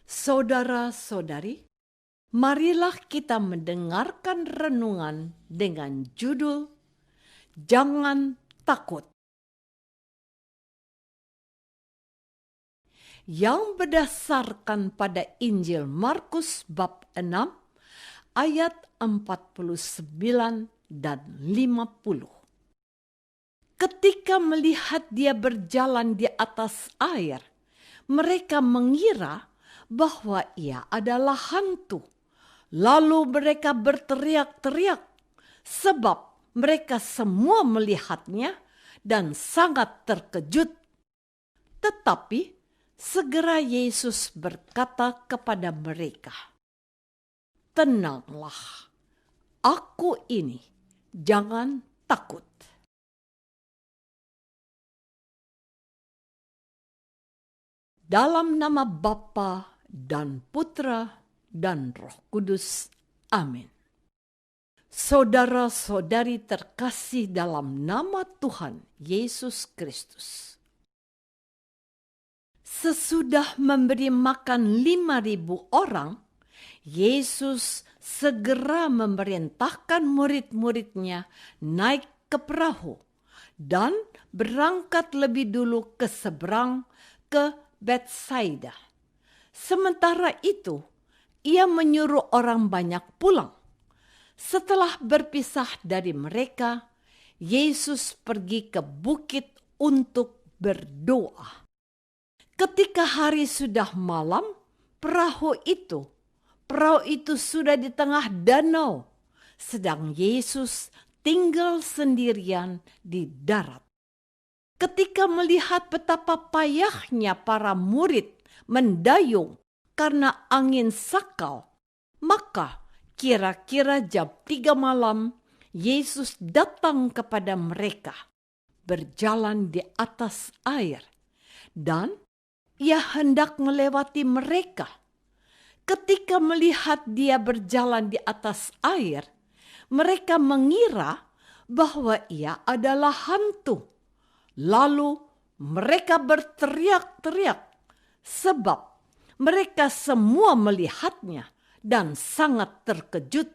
Saudara-saudari, marilah kita mendengarkan renungan dengan judul Jangan Takut, yang berdasarkan pada Injil Markus bab 6 ayat 49 dan 50. Ketika melihat dia berjalan di atas air, mereka mengira bahwa ia adalah hantu. Lalu mereka berteriak-teriak sebab mereka semua melihatnya dan sangat terkejut. Tetapi segera Yesus berkata kepada mereka, "Tenanglah, aku ini, jangan takut." Dalam nama Bapa dan Putra dan Roh Kudus. Amin. Saudara-saudari terkasih dalam nama Tuhan Yesus Kristus. Sesudah memberi makan 5.000 orang, Yesus segera memerintahkan murid-muridnya naik ke perahu dan berangkat lebih dulu ke seberang ke Betsaida. Sementara itu, ia menyuruh orang banyak pulang. Setelah berpisah dari mereka, Yesus pergi ke bukit untuk berdoa. Ketika hari sudah malam, perahu itu sudah di tengah danau, sedang Yesus tinggal sendirian di darat. Ketika melihat betapa payahnya para murid mendayung karena angin sakal, maka kira-kira jam 3 malam Yesus datang kepada mereka, berjalan di atas air, dan ia hendak melewati mereka. Ketika melihat dia berjalan di atas air, mereka mengira bahwa ia adalah hantu. Lalu mereka berteriak-teriak sebab mereka semua melihatnya dan sangat terkejut.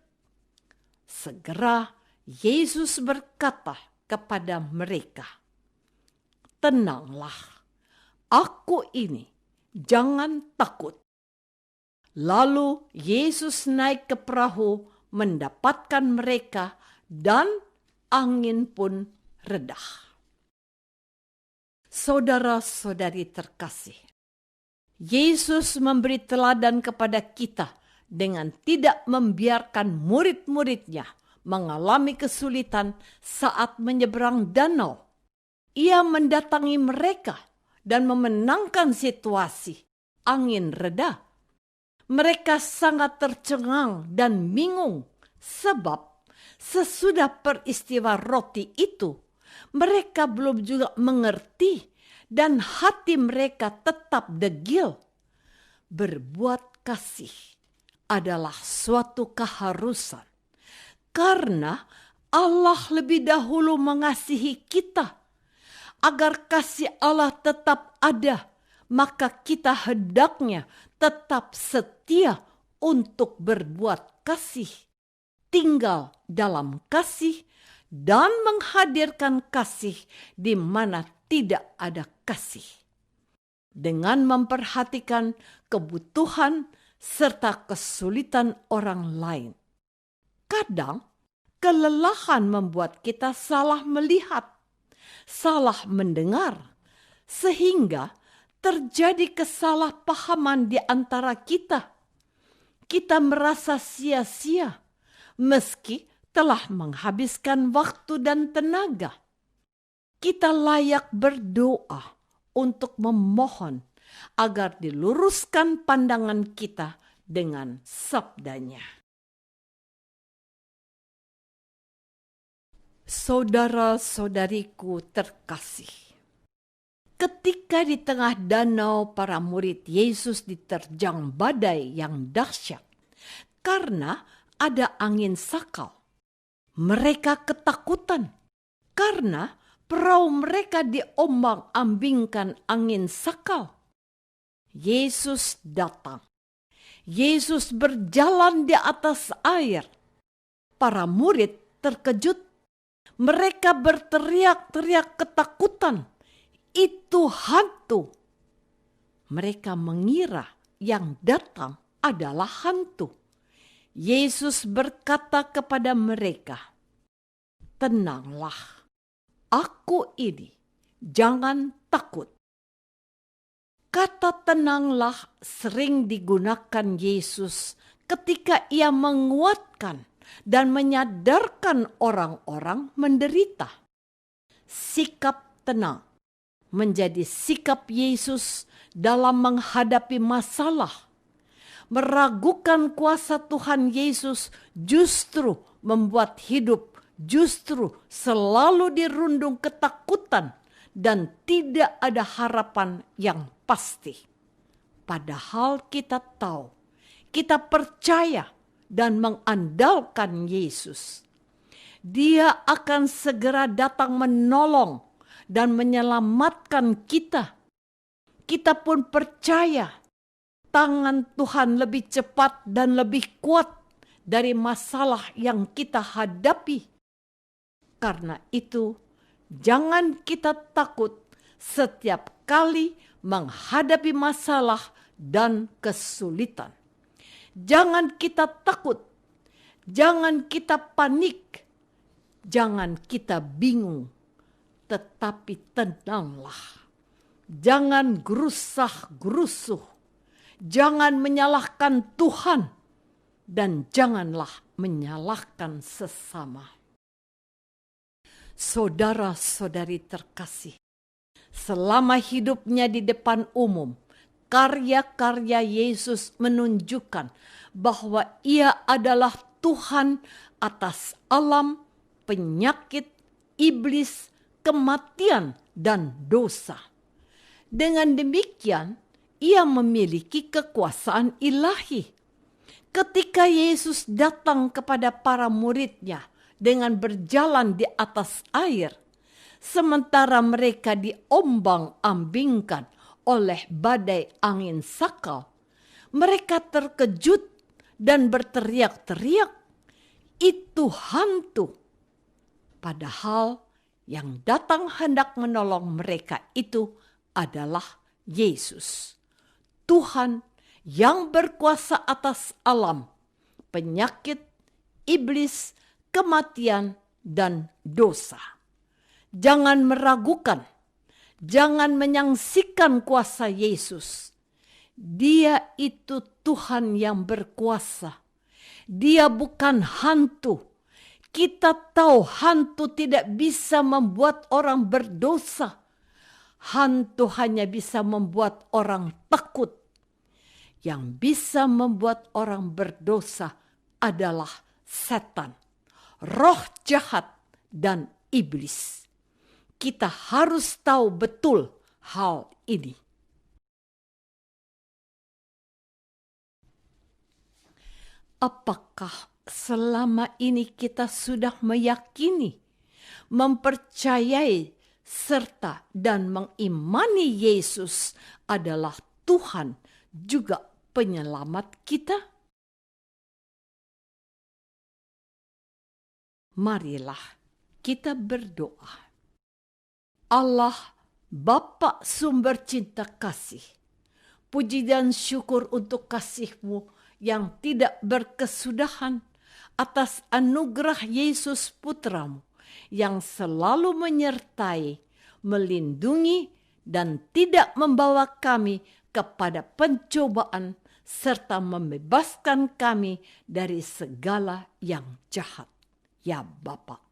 Segera Yesus berkata kepada mereka, "Tenanglah, aku ini, jangan takut." Lalu Yesus naik ke perahu mendapatkan mereka dan angin pun reda. Saudara-saudari terkasih, Yesus memberi teladan kepada kita dengan tidak membiarkan murid-muridnya mengalami kesulitan saat menyeberang danau. Ia mendatangi mereka dan memenangkan situasi. Angin reda. Mereka sangat tercengang dan bingung sebab sesudah peristiwa roti itu, mereka belum juga mengerti dan hati mereka tetap degil. Berbuat kasih adalah suatu keharusan karena Allah lebih dahulu mengasihi kita. Agar kasih Allah tetap ada, maka kita hendaknya tetap setia untuk berbuat kasih, tinggal dalam kasih, dan menghadirkan kasih di mana tidak ada kasih. Dengan memperhatikan kebutuhan serta kesulitan orang lain. Kadang kelelahan membuat kita salah melihat, salah mendengar, sehingga terjadi kesalahpahaman di antara kita. Kita merasa sia-sia meski telah menghabiskan waktu dan tenaga. Kita layak berdoa untuk memohon agar diluruskan pandangan kita dengan sabdanya. Saudara-saudariku terkasih, ketika di tengah danau para murid Yesus diterjang badai yang dahsyat karena ada angin sakal, mereka ketakutan karena perahu mereka diombang-ambingkan angin sakal. Yesus datang Yesus berjalan di atas air. Para murid terkejut. Mereka berteriak-teriak ketakutan. Itu hantu. Mereka mengira yang datang adalah hantu. Yesus berkata kepada mereka, "Tenanglah, aku ini, jangan takut." Kata tenanglah sering digunakan Yesus ketika ia menguatkan dan menyadarkan orang-orang menderita. Sikap tenang menjadi sikap Yesus dalam menghadapi masalah. Meragukan kuasa Tuhan Yesus justru membuat hidup justru selalu dirundung ketakutan dan tidak ada harapan yang pasti. Padahal kita tahu, kita percaya dan mengandalkan Yesus. Dia akan segera datang menolong dan menyelamatkan kita. Kita pun percaya tangan Tuhan lebih cepat dan lebih kuat dari masalah yang kita hadapi. Karena itu, jangan kita takut setiap kali menghadapi masalah dan kesulitan. Jangan kita takut, jangan kita panik, jangan kita bingung, tetapi tenanglah. Jangan gerusah-gerusuh, jangan menyalahkan Tuhan, dan janganlah menyalahkan sesama. Saudara-saudari terkasih, selama hidupnya di depan umum, karya-karya Yesus menunjukkan bahwa Ia adalah Tuhan atas alam, penyakit, iblis, kematian, dan dosa. Dengan demikian, Ia memiliki kekuasaan ilahi. Ketika Yesus datang kepada para murid-Nya dengan berjalan di atas air, sementara mereka diombang-ambingkan oleh badai angin sakal, mereka terkejut dan berteriak-teriak, "Itu hantu!" Padahal yang datang hendak menolong mereka itu adalah Yesus, Tuhan yang berkuasa atas alam, penyakit, iblis, kematian, dan dosa. Jangan meragukan, jangan menyaksikan kuasa Yesus. Dia itu Tuhan yang berkuasa. Dia bukan hantu. Kita tahu hantu tidak bisa membuat orang berdosa. Hantu hanya bisa membuat orang takut. Yang bisa membuat orang berdosa adalah setan, roh jahat, dan iblis. Kita harus tahu betul hal ini. Apakah selama ini kita sudah meyakini, mempercayai, serta dan mengimani Yesus adalah Tuhan juga penyelamat kita? Marilah kita berdoa. Allah, Bapa sumber cinta kasih, puji dan syukur untuk kasih-Mu yang tidak berkesudahan atas anugerah Yesus Putra-Mu yang selalu menyertai, melindungi, dan tidak membawa kami kepada pencobaan serta membebaskan kami dari segala yang jahat. Ya Bapa,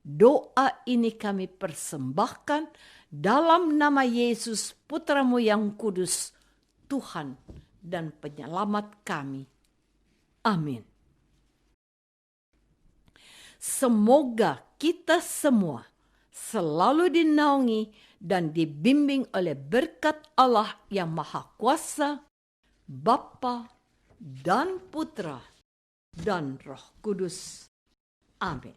doa ini kami persembahkan dalam nama Yesus Putra-Mu yang kudus, Tuhan dan penyelamat kami. Amin. Semoga kita semua selalu dinaungi dan dibimbing oleh berkat Allah yang Maha Kuasa, Bapa dan Putra dan Roh Kudus. Amin.